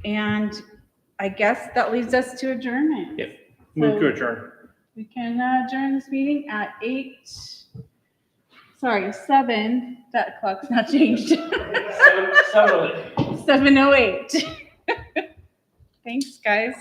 And I guess that leads us to adjournment. Yep. Move to So adjourn. we can adjourn this meeting at 7, that clock's not changed. 7:08. 7:08. Thanks, guys.